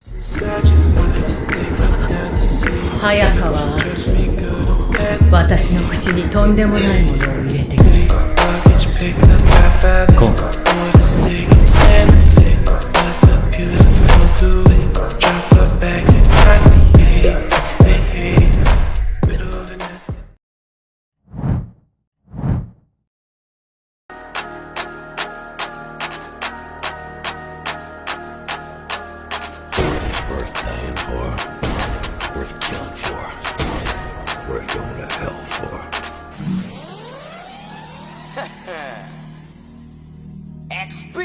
早川、私の口にとんでもないものを入れてくれ。コンWorth dying for, worth killing for, worth going to hell for. XP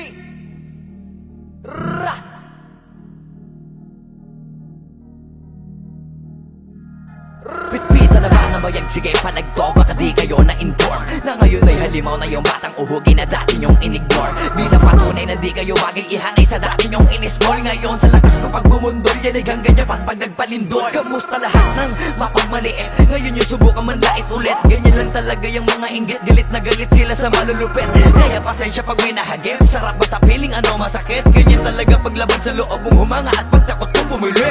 Pitpita na ba na bayag? Sige palagto, baka di kayo na-inform na ngayon ay halimaw na yung batang uhugi na dati nyong in-ignore. Bilang patunay na di kayo bagay ihanay sa dati nyong in-small. Ngayon sa lakas ko pag bumundol, yan ay hanggang Japan pag nagpalindol. Kamusta lahat ng mapagmaliit? Ngayon yung subukan manlait ulit. Ganyan lang talaga yung mga inggit, galit na galit sila sa malulupit. Kaya pasensya pag may nahagip, sarap ba sa piling ano masakit? Ganyan talaga paglaban sa loob mong humanga at pagtakot mong bumili.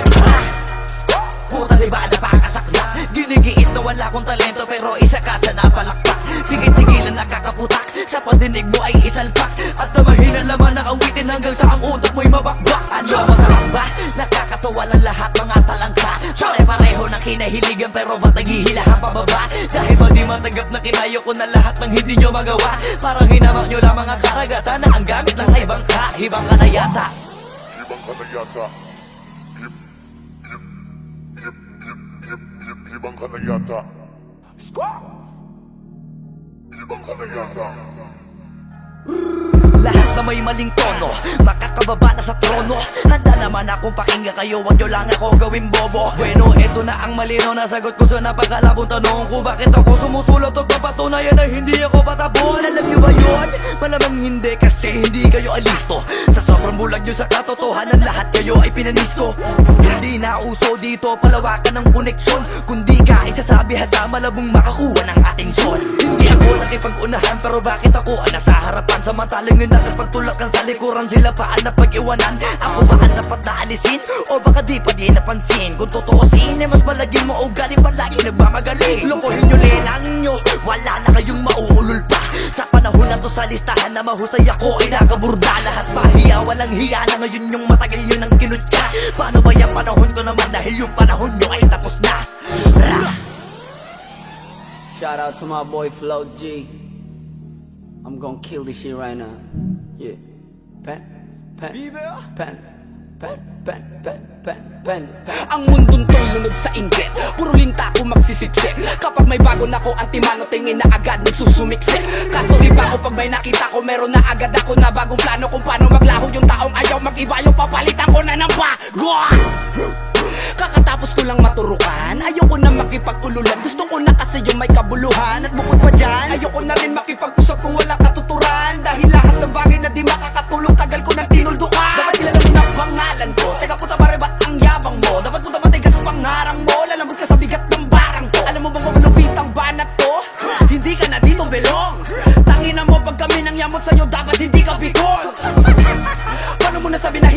Puta diba napakasaklap? Ginigiit na wala kong talento pero isa ka sa napalakpak. Sigit-sigilan nakakaputak, sa padinig mo ay isalpak. At na mahina laman ang awitin hanggang sa ang utak mo'y mabakbak. Ano masarap ba? Nakakatawa lang lahat mga talangka. Pare-pareho ng kinahiligan pero ba't naghihilahan pababa? Dahil ba di matanggap na kinayo ko na lahat ng hindi nyo magawa? Parang hinamak nyo lang mga karagatan na ang gamit lang ay bangka. Hibang ka na yata. Ibang ka na yata. Ibang ka na yata. Ibang ka na yata. Lahat na may maling tono, makakababa na sa trono. Handa naman akong pakinggan kayo, wag nyo lang ako gawin bobo. Bueno, eto na ang malinaw na sagot ko sa napakalabong tanong ko. Bakit ako sumusulot o papatunayan na hindi ako patabon? Alam nyo ba yun? Malamang hindi kasi hindi kayo alisto. Sa sobrang bulag nyo sa katotohanan, lahat kayo ay pinanisko. Hindi na uso dito palawakan ng koneksyon, kundi ka isasabi sa malabong makakuha ng atensyon. Hindi ako nakipag-unahan pero bakit ako ang nasa harapan? Samantalang yun nakipagtulakan sa likuran, sila pa ang napag-iwanan. Ako ba ang dapat na alisin? O baka di pa di napansin? Kung totoosin ay mas malagin mo o galing palagi nagmamagaling. Lokohin nyo, lelangin nyo, wala na kayong mauulol pa. Sa panahon na to sa listahan na mahusay ako ay nakaburda. Lahat pahiya, walang hiya na ngayon yung matagal nyo nang kinutya. Paano ba yung panahon ko naman dahil yung panahon nyo ay tapos na? Shout out to my boy Flo G. I'm gonna kill this shit right now. Yeah. Pen. Ang mundong to'y lunod sa inggit, puro linta ko magsisipsip. Kapag may bago na ko, antimano tingin na agad nagsusumiksik. Kaso iba ko pag may nakita ko, meron na agad ako na bagong plano kung paano maglaho yung taong ayaw mag-iba. Yung papalitan ko na ng bago. Kakatapos ko lang maturukan, ayoko na makipag-ululan. Gusto ko na kasi yung may kabuluhan. At bukod pa dyan, ayoko na rin makipag-usap kung walang katuturan. Dahil lahat ng bagay na di makakatulong, tagal ko nang tinuldukan. Dapat kilala mo na pangalan ko. Teka puta pare, ba't ang yabang mo? Dapat puta matigas pangarang mo. Lalambot ka sa bigat ng barang ko. Alam mo bang malupit ang banat to? Hindi ka na dito belong. Tangina mo pag kami nang yamot sa'yo, dapat hindi ka bigol. Paano mo nasabi na